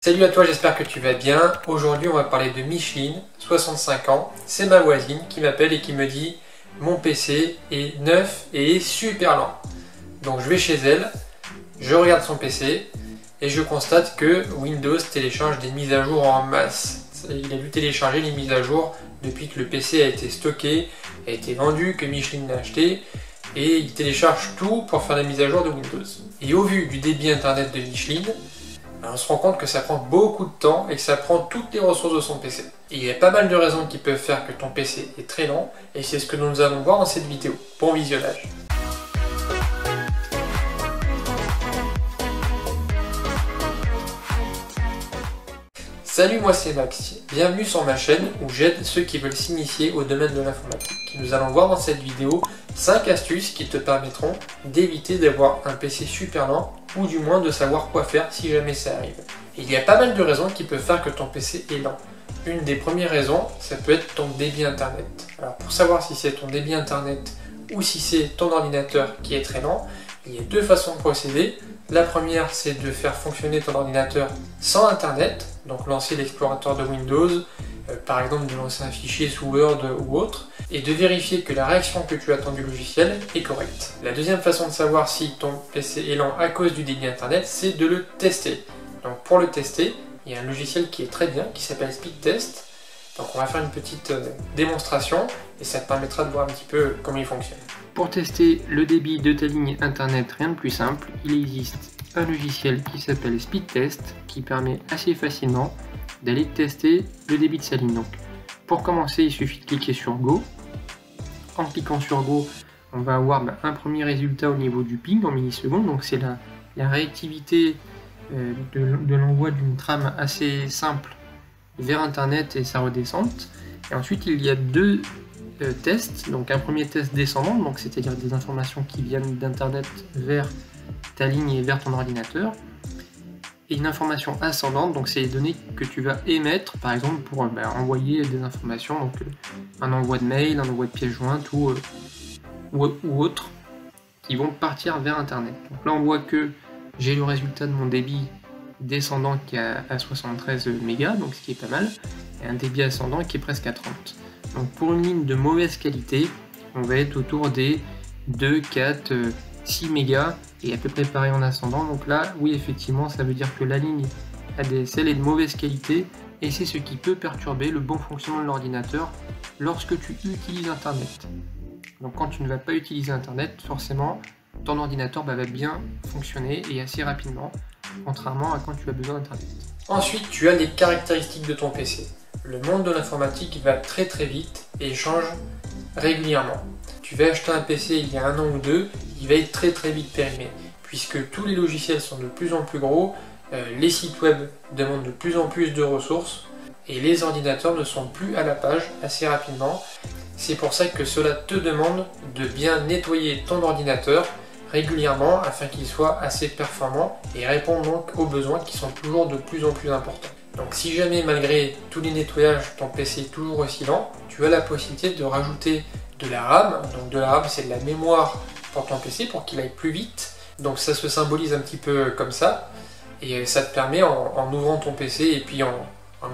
Salut à toi, j'espère que tu vas bien. Aujourd'hui on va parler de Micheline, 65 ans. C'est ma voisine qui m'appelle et qui me dit « Mon PC est neuf et est super lent ». Donc je vais chez elle, je regarde son PC et je constate que Windows télécharge des mises à jour en masse. Il a dû télécharger les mises à jour depuis que le PC a été stocké, a été vendu, que Micheline l'a acheté. Et il télécharge tout pour faire la mise à jour de Windows. Et au vu du débit internet de Micheline, on se rend compte que ça prend beaucoup de temps et que ça prend toutes les ressources de son PC. Et il y a pas mal de raisons qui peuvent faire que ton PC est très lent, et c'est ce que nous allons voir dans cette vidéo. Bon visionnage. Salut, moi c'est Max, bienvenue sur ma chaîne où j'aide ceux qui veulent s'initier au domaine de l'informatique. Nous allons voir dans cette vidéo 5 astuces qui te permettront d'éviter d'avoir un PC super lent ou du moins de savoir quoi faire si jamais ça arrive. Et il y a pas mal de raisons qui peuvent faire que ton PC est lent. Une des premières raisons, ça peut être ton débit internet. Alors pour savoir si c'est ton débit internet ou si c'est ton ordinateur qui est très lent, il y a deux façons de procéder. La première, c'est de faire fonctionner ton ordinateur sans internet, donc lancer l'explorateur de Windows, par exemple de lancer un fichier sous Word ou autre, et de vérifier que la réaction que tu attends du logiciel est correcte. La deuxième façon de savoir si ton PC est lent à cause du débit internet, c'est de le tester. Donc pour le tester, il y a un logiciel qui est très bien, qui s'appelle Speedtest. Donc on va faire une petite démonstration et ça te permettra de voir un petit peu comment il fonctionne. Pour tester le débit de ta ligne internet, rien de plus simple, il existe un logiciel qui s'appelle Speedtest qui permet assez facilement d'aller tester le débit de sa ligne. Donc pour commencer, il suffit de cliquer sur Go. En cliquant sur Go, on va avoir un premier résultat au niveau du ping en millisecondes, donc c'est la réactivité de l'envoi d'une trame assez simple vers internet et sa redescente. Et ensuite il y a deux tests, donc un premier test descendant, donc c'est-à-dire des informations qui viennent d'internet vers ta ligne et vers ton ordinateur, et une information ascendante, donc c'est les données que tu vas émettre par exemple pour envoyer des informations, donc un envoi de mail, un envoi de pièces jointes ou autres qui vont partir vers internet. Donc là on voit que j'ai le résultat de mon débit descendant qui est à 73 mégas, donc ce qui est pas mal, et un débit ascendant qui est presque à 30. Donc pour une ligne de mauvaise qualité, on va être autour des 2, 4, 6 mégas, et à peu près pareil en ascendant. Donc là, oui effectivement, ça veut dire que la ligne ADSL est de mauvaise qualité, et c'est ce qui peut perturber le bon fonctionnement de l'ordinateur lorsque tu utilises Internet. Donc quand tu ne vas pas utiliser Internet, forcément, ton ordinateur va bien fonctionner et assez rapidement, contrairement à quand tu as besoin d'Internet. Ensuite, tu as les caractéristiques de ton PC. Le monde de l'informatique va très vite et change régulièrement. Tu vas acheter un PC il y a un an ou deux, il va être très vite périmé, puisque tous les logiciels sont de plus en plus gros, les sites web demandent de plus en plus de ressources, et les ordinateurs ne sont plus à la page assez rapidement. C'est pour ça que cela te demande de bien nettoyer ton ordinateur régulièrement afin qu'il soit assez performant et répond donc aux besoins qui sont toujours de plus en plus importants. Donc si jamais malgré tous les nettoyages ton PC est toujours aussi lent, tu as la possibilité de rajouter de la RAM. Donc de la RAM, c'est de la mémoire pour ton PC pour qu'il aille plus vite. Donc ça se symbolise un petit peu comme ça, et ça te permet en ouvrant ton PC et puis en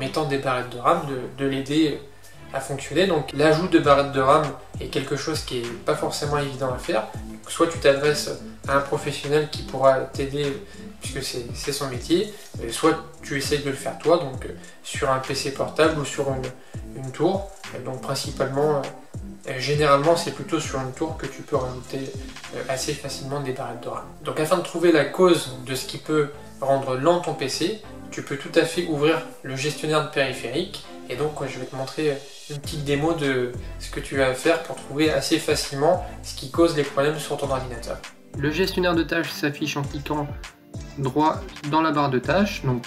mettant des barrettes de RAM de l'aider à fonctionner. Donc l'ajout de barrettes de RAM est quelque chose qui n'est pas forcément évident à faire. Donc, soit tu t'adresses à un professionnel qui pourra t'aider puisque c'est son métier, soit tu essayes de le faire toi, donc sur un PC portable ou sur une tour. Donc principalement, généralement c'est plutôt sur une tour que tu peux rajouter assez facilement des barrettes de RAM. Donc afin de trouver la cause de ce qui peut rendre lent ton PC, tu peux tout à fait ouvrir le gestionnaire de périphériques, et donc je vais te montrer une petite démo de ce que tu vas faire pour trouver assez facilement ce qui cause les problèmes sur ton ordinateur. Le gestionnaire de tâches s'affiche en cliquant droit dans la barre de tâches, donc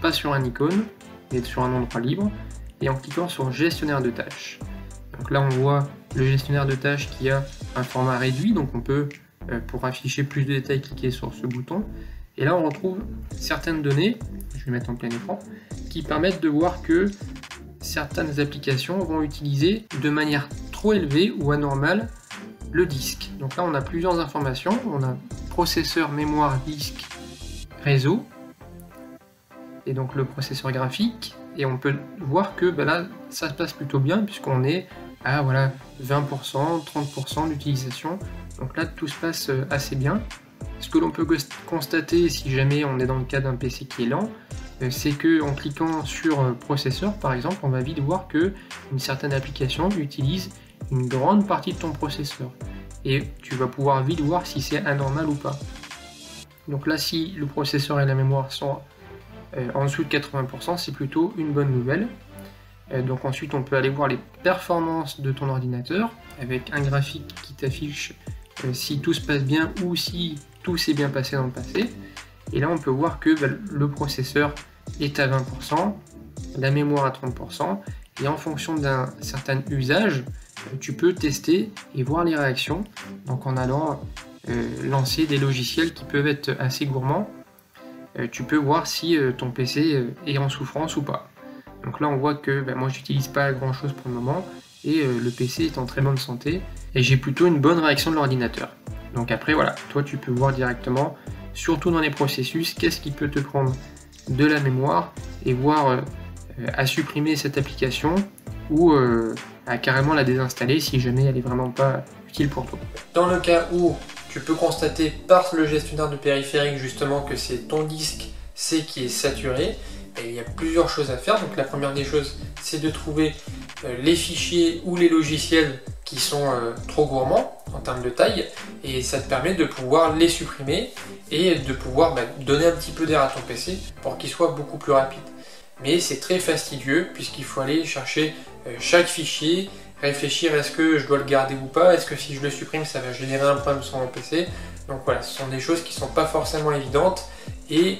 pas sur un icône, mais sur un endroit libre, et en cliquant sur gestionnaire de tâches. Donc là on voit le gestionnaire de tâches qui a un format réduit, donc on peut, pour afficher plus de détails, cliquer sur ce bouton. Et là on retrouve certaines données, je vais mettre en plein écran, qui permettent de voir que certaines applications vont utiliser de manière trop élevée ou anormale le disque. Donc là on a plusieurs informations, on a processeur, mémoire, disque, réseau, et donc le processeur graphique, et on peut voir que là ça se passe plutôt bien puisqu'on est à 20%, 30% d'utilisation. Donc là tout se passe assez bien. Ce que l'on peut constater si jamais on est dans le cas d'un PC qui est lent, c'est que en cliquant sur processeur par exemple, on va vite voir que une certaine application utilise une grande partie de ton processeur. Et tu vas pouvoir vite voir si c'est anormal ou pas. Donc là, si le processeur et la mémoire sont en dessous de 80%, c'est plutôt une bonne nouvelle. Donc ensuite, on peut aller voir les performances de ton ordinateur avec un graphique qui t'affiche si tout se passe bien ou si tout s'est bien passé dans le passé. Et là, on peut voir que le processeur est à 20%, la mémoire à 30%, et en fonction d'un certain usage, tu peux tester et voir les réactions, donc en allant lancer des logiciels qui peuvent être assez gourmands. Tu peux voir si ton PC est en souffrance ou pas. Donc là on voit que moi j'utilise pas grand chose pour le moment et le PC est en très bonne santé et j'ai plutôt une bonne réaction de l'ordinateur. Donc après voilà, toi tu peux voir directement, surtout dans les processus, qu'est-ce qui peut te prendre de la mémoire et voir à supprimer cette application ou à carrément la désinstaller si jamais elle est vraiment pas utile pour toi. Dans le cas où tu peux constater par le gestionnaire de périphérique justement que c'est ton disque C qui est saturé, et il y a plusieurs choses à faire. Donc la première des choses, c'est de trouver les fichiers ou les logiciels qui sont trop gourmands en termes de taille, et ça te permet de pouvoir les supprimer et de pouvoir donner un petit peu d'air à ton PC pour qu'il soit beaucoup plus rapide. Mais c'est très fastidieux puisqu'il faut aller chercher chaque fichier, réfléchir est-ce que je dois le garder ou pas, est-ce que si je le supprime ça va générer un problème sur mon PC. Donc voilà, ce sont des choses qui ne sont pas forcément évidentes et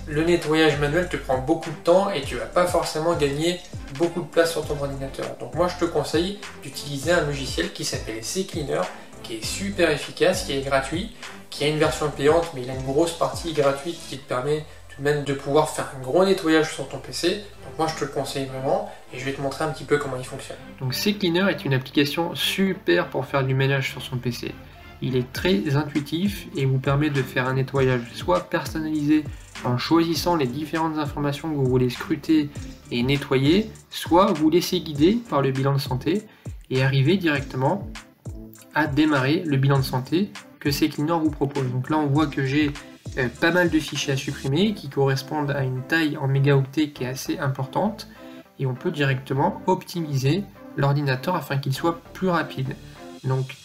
le nettoyage manuel te prend beaucoup de temps et tu vas pas forcément gagner beaucoup de place sur ton ordinateur. Donc moi je te conseille d'utiliser un logiciel qui s'appelle CCleaner, qui est super efficace, qui est gratuit, qui a une version payante mais il a une grosse partie gratuite qui te permet tout de même de pouvoir faire un gros nettoyage sur ton PC. Donc moi je te le conseille vraiment et je vais te montrer un petit peu comment il fonctionne. Donc CCleaner est une application super pour faire du ménage sur son PC. Il est très intuitif et vous permet de faire un nettoyage soit personnalisé en choisissant les différentes informations que vous voulez scruter et nettoyer, soit vous laisser guider par le bilan de santé et arriver directement à démarrer le bilan de santé que CCleaner vous propose. Donc là on voit que j'ai pas mal de fichiers à supprimer qui correspondent à une taille en mégaoctets qui est assez importante et on peut directement optimiser l'ordinateur afin qu'il soit plus rapide. Donc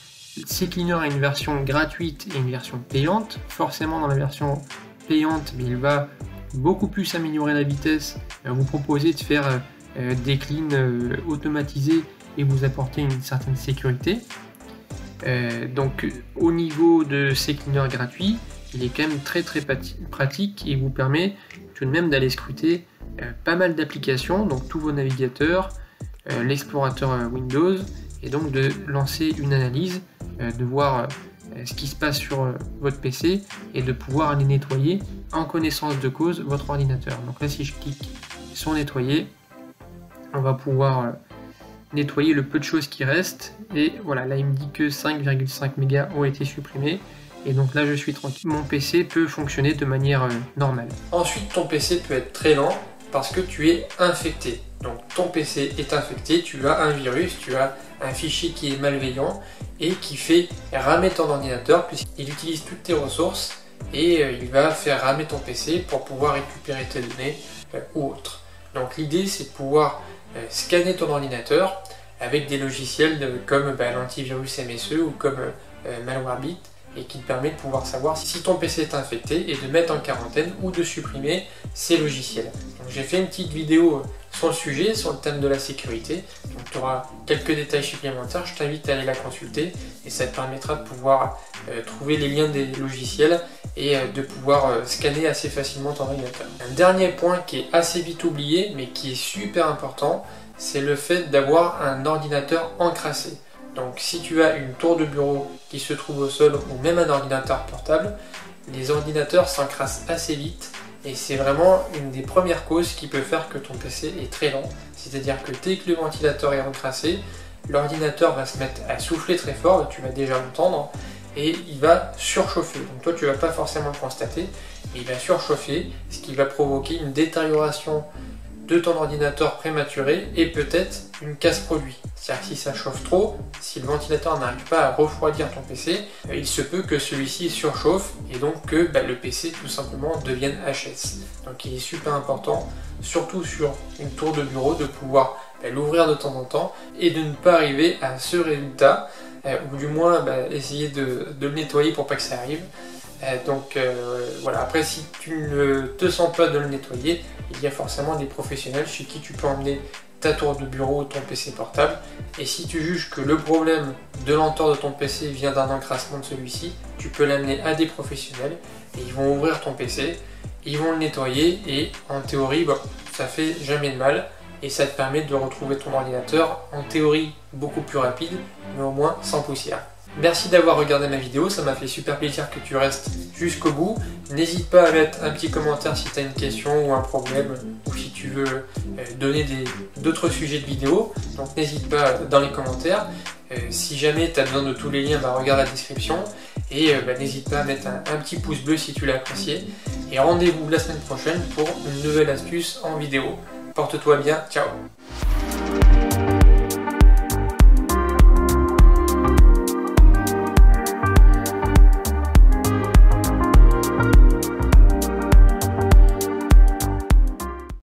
CCleaner a une version gratuite et une version payante. Forcément dans la version payante, mais il va beaucoup plus améliorer la vitesse, vous proposer de faire des cleans automatisés et vous apporter une certaine sécurité. Donc au niveau de CCleaner gratuit, il est quand même très pratique et vous permet tout de même d'aller scruter pas mal d'applications, donc tous vos navigateurs, l'explorateur Windows, et donc de lancer une analyse, de voir ce qui se passe sur votre PC et de pouvoir aller nettoyer en connaissance de cause votre ordinateur. Donc là si je clique sur nettoyer, on va pouvoir nettoyer le peu de choses qui restent et voilà, là il me dit que 5,5 mégas ont été supprimés et donc là je suis tranquille, mon PC peut fonctionner de manière normale. Ensuite ton PC peut être très lent parce que tu es infecté. Donc ton PC est infecté, tu as un virus, tu as un fichier qui est malveillant et qui fait ramer ton ordinateur puisqu'il utilise toutes tes ressources et il va faire ramer ton PC pour pouvoir récupérer tes données ou autre. Donc l'idée c'est de pouvoir scanner ton ordinateur avec des logiciels comme l'antivirus MSE ou comme Malwarebit et qui te permet de pouvoir savoir si ton PC est infecté et de mettre en quarantaine ou de supprimer ces logiciels. J'ai fait une petite vidéo sur le sujet, sur le thème de la sécurité, donc tu auras quelques détails supplémentaires, je t'invite à aller la consulter et ça te permettra de pouvoir trouver les liens des logiciels et de pouvoir scanner assez facilement ton ordinateur. Un dernier point qui est assez vite oublié mais qui est super important, c'est le fait d'avoir un ordinateur encrassé. Donc si tu as une tour de bureau qui se trouve au sol ou même un ordinateur portable, les ordinateurs s'encrassent assez vite et c'est vraiment une des premières causes qui peut faire que ton PC est très lent. C'est-à-dire que dès que le ventilateur est encrassé, l'ordinateur va se mettre à souffler très fort, tu vas déjà l'entendre, et il va surchauffer. Donc toi tu vas pas forcément le constater, il va surchauffer, ce qui va provoquer une détérioration de ton ordinateur prématuré et peut-être une casse-produit. C'est-à-dire que si ça chauffe trop, si le ventilateur n'arrive pas à refroidir ton PC, il se peut que celui-ci surchauffe et donc que le PC tout simplement devienne HS. Donc il est super important, surtout sur une tour de bureau, de pouvoir l'ouvrir de temps en temps et de ne pas arriver à ce résultat, ou du moins essayer de le nettoyer pour pas que ça arrive. Voilà, après si tu ne te sens pas de le nettoyer, il y a forcément des professionnels chez qui tu peux emmener ta tour de bureau ou ton PC portable, et si tu juges que le problème de l'entor de ton PC vient d'un encrassement de celui-ci, tu peux l'amener à des professionnels et ils vont ouvrir ton PC, ils vont le nettoyer et en théorie ça fait jamais de mal et ça te permet de retrouver ton ordinateur en théorie beaucoup plus rapide mais au moins sans poussière. Merci d'avoir regardé ma vidéo, ça m'a fait super plaisir que tu restes jusqu'au bout. N'hésite pas à mettre un petit commentaire si tu as une question ou un problème, ou si tu veux donner d'autres sujets de vidéo. Donc n'hésite pas dans les commentaires. Si jamais tu as besoin de tous les liens, regarde la description. Et n'hésite pas à mettre un petit pouce bleu si tu l'as apprécié. Et rendez-vous la semaine prochaine pour une nouvelle astuce en vidéo. Porte-toi bien, ciao!